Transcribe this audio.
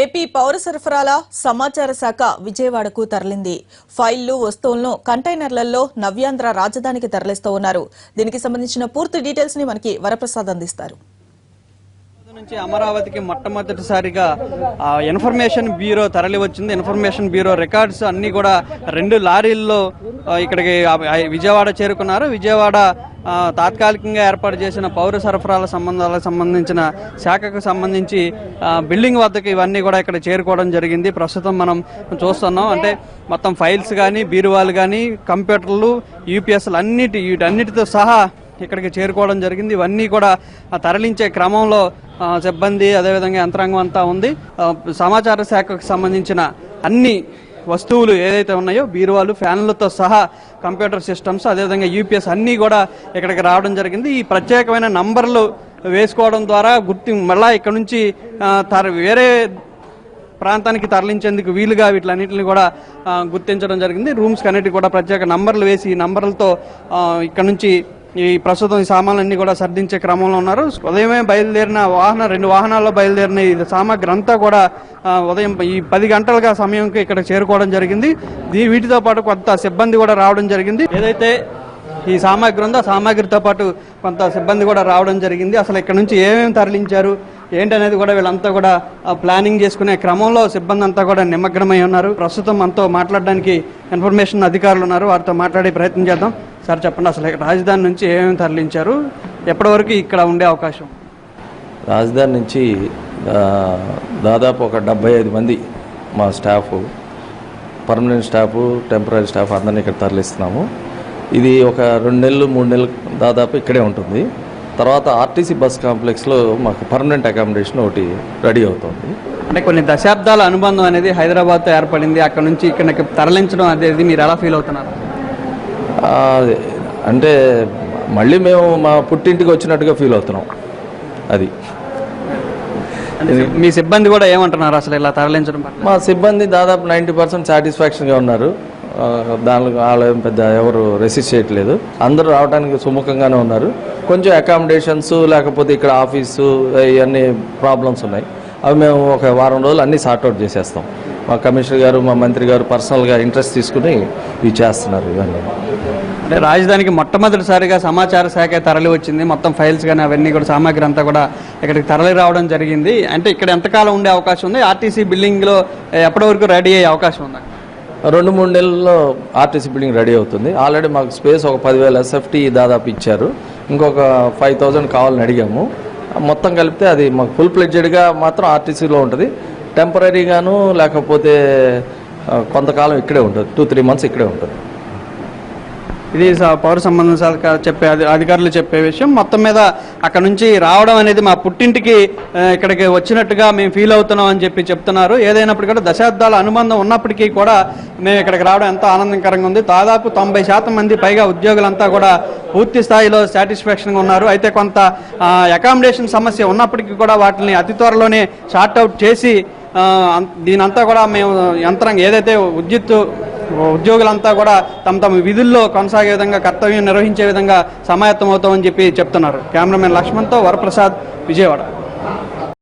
AP పౌర సరఫరాల సమాచార శాఖ విజయవాడకు తరలింది. ఫైళ్లు, వస్తువులను కంటైనర్లలో నవ్యాంధ్ర రాజధానికి తరలిస్తూ ఉన్నారు. దీనికి సంబంధించిన పూర్తి డీటెయిల్స్ ని మనకి వరప్రసాద్ అందిస్తారు. నుంచి అమరావతికి మొట్టమొదటిసారిగా ఇన్ఫర్మేషన్ బ్యూరో తరలి వచ్చింది. ఇన్ఫర్మేషన్ బ్యూరో రికార్డ్స్ అన్ని కూడా 2 లారీల్లో ఇక్కడికి విజయవాడ చేరుకున్నారు. విజయవాడ తాత్కాలికంగా ఏర్పాటు చేసిన పౌర సరఫరాల సంబంధాలకు సంబంధించిన శాఖకు సంబంధించి బిల్డింగ్ వద్దకు ఇవన్నీ కూడా ఇక్కడ చేరుకోవడం జరిగింది. ప్రస్తుతం మనం చూస్తున్నాం. అంటే మొత్తం ఫైల్స్ కానీ, బీరువాలు కానీ, కంప్యూటర్లు, యూపీఎస్లు వీటన్నిటితో సహా ఇక్కడికి చేరుకోవడం జరిగింది. ఇవన్నీ కూడా తరలించే క్రమంలో సిబ్బంది, అదేవిధంగా యంత్రాంగం అంతా ఉంది. సమాచార శాఖకు సంబంధించిన అన్ని వస్తువులు ఏదైతే ఉన్నాయో, బీరువాలు, ఫ్యాన్లతో సహా కంప్యూటర్ సిస్టమ్స్, అదేవిధంగా యూపీఎస్ అన్నీ కూడా ఇక్కడికి రావడం జరిగింది. ఈ ప్రత్యేకమైన నంబర్లు వేసుకోవడం ద్వారా మళ్ళా ఇక్కడ నుంచి వేరే ప్రాంతానికి తరలించేందుకు వీలుగా వీటిలన్నింటినీ కూడా గుర్తించడం జరిగింది. రూమ్స్ అన్నిటికీ కూడా ప్రత్యేక నంబర్లు వేసి ఈ నంబర్లతో ఇక్కడ నుంచి ప్రస్తుతం ఈ సామాన్లన్నీ కూడా సర్దించే క్రమంలో ఉన్నారు. ఉదయమే బయలుదేరిన 2 వాహనాల్లో బయలుదేరిన ఈ సామాగ్రి అంతా కూడా ఉదయం ఈ 10 గంటలుగా సమయంకి ఇక్కడ చేరుకోవడం జరిగింది. వీటితో పాటు కొంత సిబ్బంది కూడా రావడం జరిగింది. ఏదైతే ఈ సామాగ్రి ఉందో ఆ సామాగ్రితో పాటు కొంత సిబ్బంది కూడా రావడం జరిగింది. అసలు ఇక్కడ నుంచి ఏమేమి తరలించారు ఏంటనేది కూడా వీళ్ళంతా కూడా ప్లానింగ్ చేసుకునే క్రమంలో సిబ్బంది అంతా కూడా నిమగ్నమై ఉన్నారు. ప్రస్తుతం మనతో మాట్లాడడానికి ఇన్ఫర్మేషన్ అధికారులు ఉన్నారు. వారితో మాట్లాడే ప్రయత్నం చేద్దాం. సార్ చెప్పండి, అసలు రాజధాని నుంచి ఏమేమి తరలించారు, ఎప్పటి వరకు ఇక్కడ ఉండే అవకాశం? రాజధాని నుంచి దాదాపు ఒక 75 మంది మా staff, permanent staff, temporary staff అందరినీ ఇక్కడ తరలిస్తున్నాము. ఇది ఒక 2 నెలలు 3 నెలలు దాదాపు ఇక్కడే ఉంటుంది. తర్వాత ఆర్టీసీ బస్ కాంప్లెక్స్లో మాకు పర్మనెంట్ అకామిడేషన్ ఒకటి రెడీ అవుతుంది. అంటే కొన్ని దశాబ్దాల అనుబంధం అనేది హైదరాబాద్తో ఏర్పడింది. అక్కడ నుంచి ఇక్కడికి తరలించడం అనేది మీరు ఎలా ఫీల్ అవుతున్నారు? అంటే మళ్ళీ మేము మా పుట్టింటికి వచ్చినట్టుగా ఫీల్ అవుతున్నాం. అది మీ సిబ్బంది కూడా ఏమంటున్నారు అసలు ఇలా తరలించడం? మా సిబ్బంది దాదాపు 90% సాటిస్ఫాక్షన్గా ఉన్నారు. దానిలో వాళ్ళు పెద్ద ఎవరు రెసిస్ట్ చేయట్లేదు. అందరూ రావడానికి సుముఖంగానే ఉన్నారు. కొంచెం అకామిడేషన్స్ లేకపోతే ఇక్కడ ఆఫీసు ఇవన్నీ ప్రాబ్లమ్స్ ఉన్నాయి. అవి మేము ఒక వారం రోజులు అన్నీ సార్ట్అవుట్ చేసేస్తాం. మా కమిషనర్ గారు, మా మంత్రి గారు పర్సనల్గా ఇంట్రెస్ట్ తీసుకుని ఇవి చేస్తున్నారు. ఇవన్నీ అంటే రాజధానికి మొట్టమొదటిసారిగా సమాచార శాఖ తరలి వచ్చింది. మొత్తం ఫైల్స్ కానీ అవన్నీ కూడా సామాగ్రి అంతా కూడా ఇక్కడికి తరలి రావడం జరిగింది. అంటే ఇక్కడ ఎంతకాలం ఉండే అవకాశం ఉంది? ఆర్టీసీ బిల్డింగ్లో ఎప్పటి వరకు రెడీ అయ్యే అవకాశం ఉంది? 2-3 నెలల్లో ఆర్టీసీ బిల్డింగ్ రెడీ అవుతుంది. ఆల్రెడీ మాకు స్పేస్ ఒక 10,000 SFT దాదాపు ఇచ్చారు. ఇంకొక 5,000 కావాలని అడిగాము. మొత్తం కలిపితే అది మాకు ఫుల్ ప్లెడ్జెడ్గా మాత్రం ఆర్టీసీలో ఉంటుంది. టెంపరీగాను లేకపోతే కొంతకాలం ఇక్కడే ఉంటుంది. 2-3 మంత్స్ ఇక్కడే ఉంటుంది. ఇది పౌర సంబంధ శాఖ చెప్పే అధికారులు చెప్పే విషయం. మొత్తం మీద అక్కడ నుంచి రావడం అనేది మా పుట్టింటికి ఇక్కడికి వచ్చినట్టుగా మేము ఫీల్ అవుతున్నాం అని చెప్తున్నారు. ఏదైనప్పటికీ కూడా దశాబ్దాల అనుబంధం ఉన్నప్పటికీ కూడా మేము ఇక్కడికి రావడం ఎంతో ఆనందకరంగా ఉంది. దాదాపు 90% మంది పైగా ఉద్యోగులంతా కూడా పూర్తి స్థాయిలో సాటిస్ఫాక్షన్గా ఉన్నారు. అయితే కొంత అకామిడేషన్ సమస్య ఉన్నప్పటికీ కూడా వాటిని అతి త్వరలోనే షార్ట్అవుట్ చేసి దీనంతా కూడా మేము యంత్రాంగం ఏదైతే ఉద్యోగులంతా కూడా తమ విధుల్లో కొనసాగే విధంగా, కర్తవ్యం నిర్వహించే విధంగా సమాయత్తం అవుతామని చెప్తున్నారు. కెమెరామెన్ లక్ష్మణ్తో వరప్రసాద్, విజయవాడ.